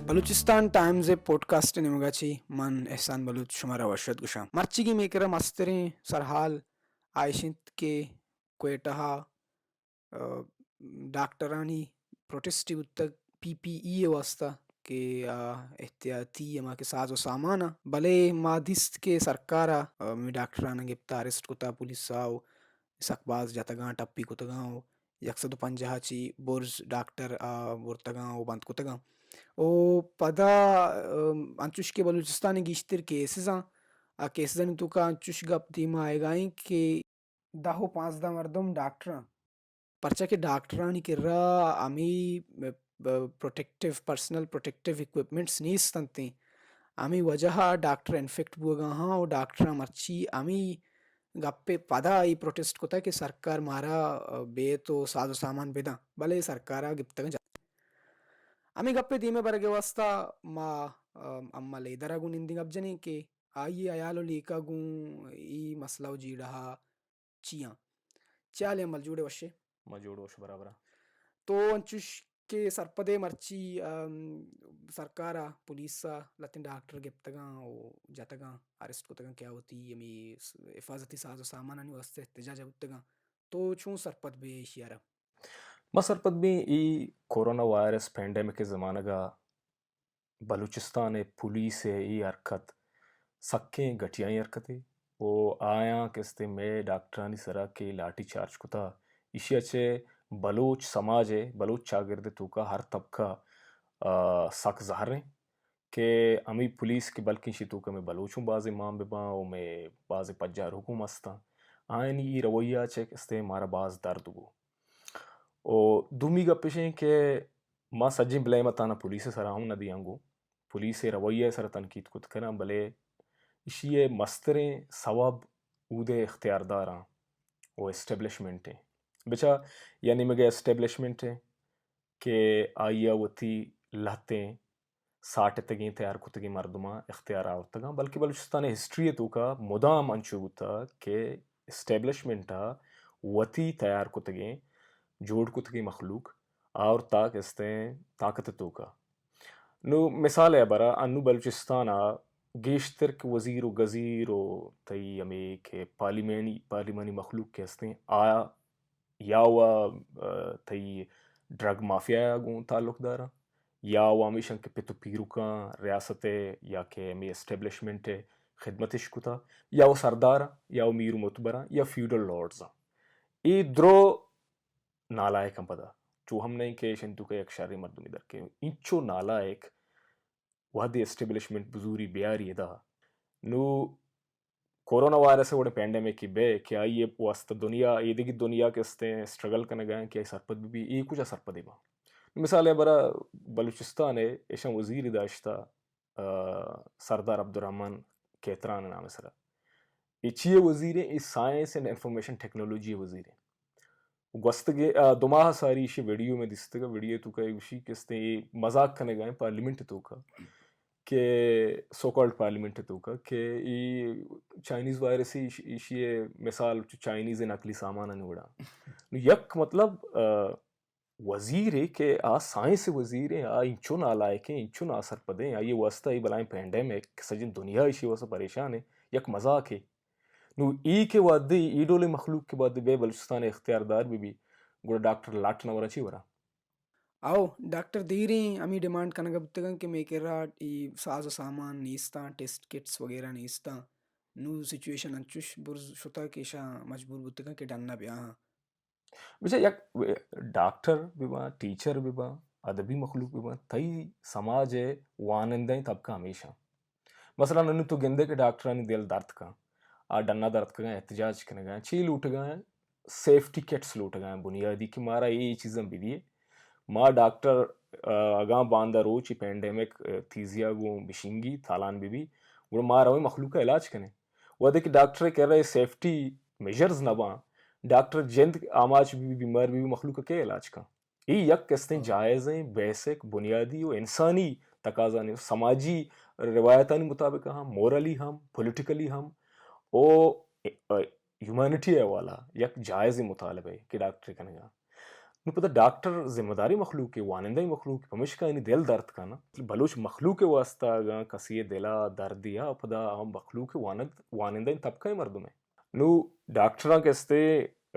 Balochistan Times podcast نمگاچی من احسان بلوچ شمارا ورشد گشام مرچی میکر مستریں سرحال عائشت کے کوئٹہ ڈاکٹرانی پروٹیسٹی اتک پی پی ای واسطہ کہ احتیاطی اما کے ساز و سامان بلے مادست کے سرکارا میں ڈاکٹران گپتا ارسٹ کتا پولیس آو سکباز جاتگاں ٹپی کتگاں 150 چی برز ڈاکٹر برتگاں او بند کتگاں او پدا انچوش کے بلوچستان گیشتر کیسزاں کیسزانی تو کا انچوش گپ دیما آئے گائیں کہ 10 و 15 مردم ڈاکٹراں پرچہ کہ ڈاکٹرانی کرا امی پروٹیکٹیو پرسنل پروٹیکٹیو اکوپمنٹس نیستنتیں امی وجہ ڈاکٹر انفیکٹ بوگاں ہاں او ڈاکٹراں مرچی امی گپے پدا ای پروٹیسٹ کتا کہ سرکار مارا بے تو ساز و سامان بیداں بلے سرکارا گپتگا امی گپے دیمے برگے واسطہ ما اما لیدرا گون نندنگ اب جنیں کہ آئیے ایالو لیکا گون ای مسئلہ جیڑہا چیاں چالے عمل جوڑے وشے مجوڑ وش برابرہ تو انچوش کہ سرپدے مرچی سرکارا پولیسا لتن ڈاکٹر گپتگاں او جاتگاں ارسٹ کتگاں کیا ہوتی امی حفاظتی ساز و سامانانی واسطے احتجاج بتگاں تو چون سرپد بے ایشیارہ مسرپت بھی ای کورونا وائرس پینڈیمک کے زمانہ گا بلوچستان پولیس ای حرکت سکیں گٹیائی حرکت وہ آیاں کستے میں ڈاکٹرانی سرا کے لاٹھی چارج کتا اسی اچھے بلوچ سماج بلوچ چاگرد تو کا ہر طبقہ سک ظاہر ہیں کہ امی پولیس کے بلکہ شی تو کا میں بلوچوں بعض امام بباں او میں بعض پجار حکوم ہستا آئین ای رویہ چے کستے مارا بعض درد گو او دومی گا پیشیں کہ ما سجیں بلے متانا پولیس سرا ہوں ندی آنگو پولیس رویہ سر تنقید کت کرنا بلے اشیے مستریں ثواب اودے اختیار داراں وہ اسٹیبلشمنٹ ہیں بچا یعنی مگے اسٹیبلشمنٹ ہیں کہ آئیا وتی لہتیں ساٹھ تگیں تیار کتگیں مردمہ اختیار آورتگاں بلکہ بلوچستان ہسٹری تو کا مدام انچو گتا کہ اسٹیبلشمنٹا وتی تیار کتگیں جوڑ کتگیں مخلوق اور تاک استیں طاقت تو کا نو مثال ہے برا انو بلوچستانا گیشتر کے وزیر و گزیر و تئی ہمیں کہ پارلیمانی مخلوق کے ہستیں آیا یا ہوا تئی ڈرگ مافیا گوں تعلق دارا یا وہ ہمیشہ کے پتو پیرو کا ریاست یا کہ ہمیں اسٹیبلشمنٹ خدمتش کتا یا وہ سردار یا وہ میر متبرہ یا فیوڈل لارڈز ای درو نالائک ہم پدا چو ہم نہیں کہ شنتو کا یک شاری مردمی در کے انچو نالائک وحدی اسٹیبلشمنٹ بزوری بیاری دا نو کورونا وائرس وڑے پینڈیمک کی بے کہ آئیے واسطہ دنیا یہ دیکھی دنیا کے استیں سٹرگل کرنے گئے کہ سرپد بھی یہ کچھ سرپدی با مثال ہے برا بلوچستان ہے ایشان وزیر داشتہ سردار عبدالرحمن کیتران نام سرا یہ چیئے وزیر ہے یہ سائنس اینڈ انفارمیشن ٹیکنالوجی وزیر ہے گوستگے دو ماہ ساری اسی ویڈیو میں دستگا ویڈیو تو کا اسی کستے مذاق کرنے گئے پارلیمنٹ تو کا کہ سو کالڈ پارلیمنٹ تو کا کہ ای چائنیز وائرس اسی مثال چائنیز نقلی سامان نوڑا یک مطلب وزیر ہے کہ آ سائنس وزیر ہے آ انچو نالائک ہیں انچو ناثر پدیں آ یہ واسطہ ای بلائیں پینڈیمک سجن دنیا اسی واسطہ پریشان ہے یک مذاق ہے نو ای کے وعدے ای ڈولے مخلوق کے بعد بے بلوچستان اختیاردار بھی گوڑا ڈاکٹر لاٹنا ورا چی ورا آؤ ڈاکٹر دیریں امی ڈیمانڈ کنگا بتگن کہ میکرا ای ساز و سامان نیستاں ٹیسٹ کٹس وغیرہ نیستاں نو سچویشن انچوش برز شتا کہ شاہ مجبور بتگن کہ ڈننا بیا ہاں بچہ یک ڈاکٹر بھی با ٹیچر بھی با ادبی مخلوق بھی با تئی سماج وانندیں طبقہ ہمیشہ مثلا ننو تو گندے کے ڈاکٹرانی دل درد کا آ ڈنا درد کا احتجاج کرنے گئے چی لوٹ گئے سیفٹی کٹس لوٹ گئے بنیادی کہ مارا یہ چیزیں بھی دیے ما ڈاکٹر اگاں باندہ روچی پینڈیمک تیزیا گو بشنگی تالان بھی وہ مارا ہوئی مخلوق کا علاج کرنے وہ دیکھ ڈاکٹر کہہ رہے سیفٹی میجرز نہ باں ڈاکٹر جند آماج بھی بیمار بھی مخلوق کے علاج کا یہ یک کستیں جائز ہیں بیسک بنیادی و انسانی تقاضا نہیں سماجی روایتانی مطابق ہم مورلی ہم پولیٹیکلی ہم او ہیومینٹی ہے والا یک جائز مطالبہ ہے کہ ڈاکٹر کرنے گا nu pada doctor zimmedari makhluq ke wanindai makhluq pamishka ini del dard kana baloch makhluq ke wasta ga kasiye dela dard diya pada am makhluq ke wanindai tabka mardume nu doctor keste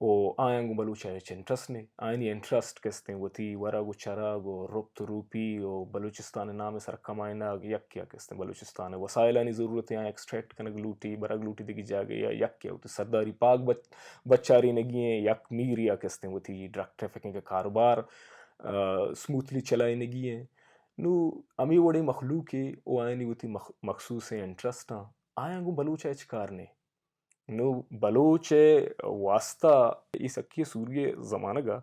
o ayangu balucha interest ne ayni interest keste wati waragu charago robt rupi o baluchistan naam sar kamaina yakya keste baluchistan wasaila ni zarurat ya extract kana gluti barag gluti digi jage ya yakya uti sardari pag bachari ne giye yak miriya keste wati drug trafficking ka karobar smoothly chalaye ne giye nu ami wode makhluki o ayni wati makhsus interest ayangu balucha ichkarne nu baloche wasta isakki surge zamanaga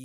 ಈ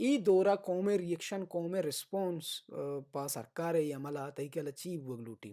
ಈ ದೋರ ಕೋಮೆ reaction ಕೋಮೆ response ಪಾ ಸರ್ಕಾರ ಈ Amala ತೈಕೆಲ chew ಬಗ್ಲೂಟಿ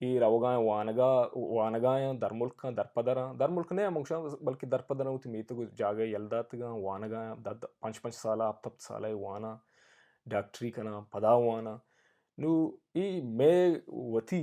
ಈ ರವಗಾಯ ವಾನಗಾಯ ದರ್ಮುಲ್ಕ ದರ್ಪದರ ಮುಂಕ್ಷ bulky ದರ್ಪದರ ಉತಿ ಮೀತಗು ಜಾಗ ಎಲ್ದಾತ್ಗ ವಾನಗಾಯ ದದ್ ಪಂಚ ಸಾಲ ಹಪ್ತ ಸಾಲ ವಾನ ಡಾಕ್ಟ್ರಿ ಕನ ಪದಾ ವಾನ ನು ಈ ಮೇ ವತಿ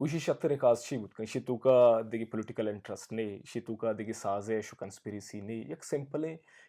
وشي شطر كاز شي بوت كان شي توكا ديجي political interest ني شي توكا ديجي سازش و conspiracy ني يك simple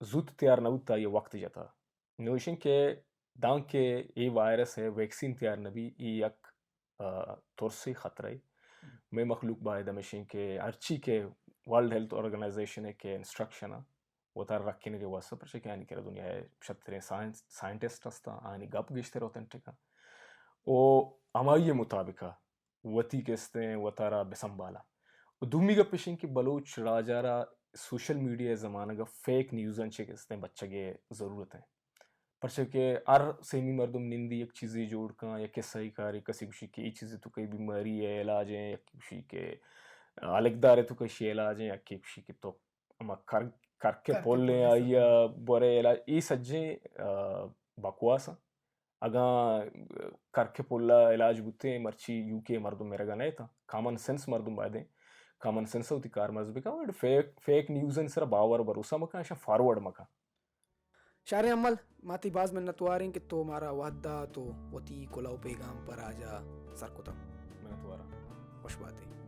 زود تیار نبوتا یہ وقت جتا نوشن کہ دان کے ای وائرس ہے ویکسین تیار نبی ای یک ترسی خطرہ میں مخلوق باید ہمیشن کہ ارچی کے ورلڈ ہیلتھ آرگنائزیشن ہے کہ انسٹرکشن وہ تر رکھنے کے واسطہ پر کہ آنی کرے دنیا ہے شترے سائنٹسٹ ہستا آنی گپ گشتے روتن ٹھیکا او ہمائی مطابقہ وتی کہتے ہیں وہ تارا بسنبالا دومی گا پیشن کہ بلوچ راجارا سوشل میڈیا زمانہ کا فیک نیوز انچے کہتے ہیں بچہ کے ضرورت ہے پرچہ کہ ہر سیمی مردم نندی ایک چیزی جوڑ کاں یا کس صحیح کاری کسی کشی کہ ای چیزی تو کئی بیماری ہے علاج ہے یا کشی کے الگدار ہے تو کشی علاج ہے یا کشی کہ تو اما کر کے پول لیں آئیا بورے علاج ای سجیں بکواسا اگاں کر کے پولا علاج بوتے مرچی یو کے مردم میرا گا نہیں تھا کامن سینس مردم بائدیں کامن سینس ہوتی کار مذہبی کا فیک نیوز ان سر باور بروسہ مکا ایشا فارورڈ مکا شار عمل ماتی باز میں نتواریں کہ تو مارا وعدہ تو وتی کلاو پیغام پر آجا سرکتم میں نتوارا خوش باتیں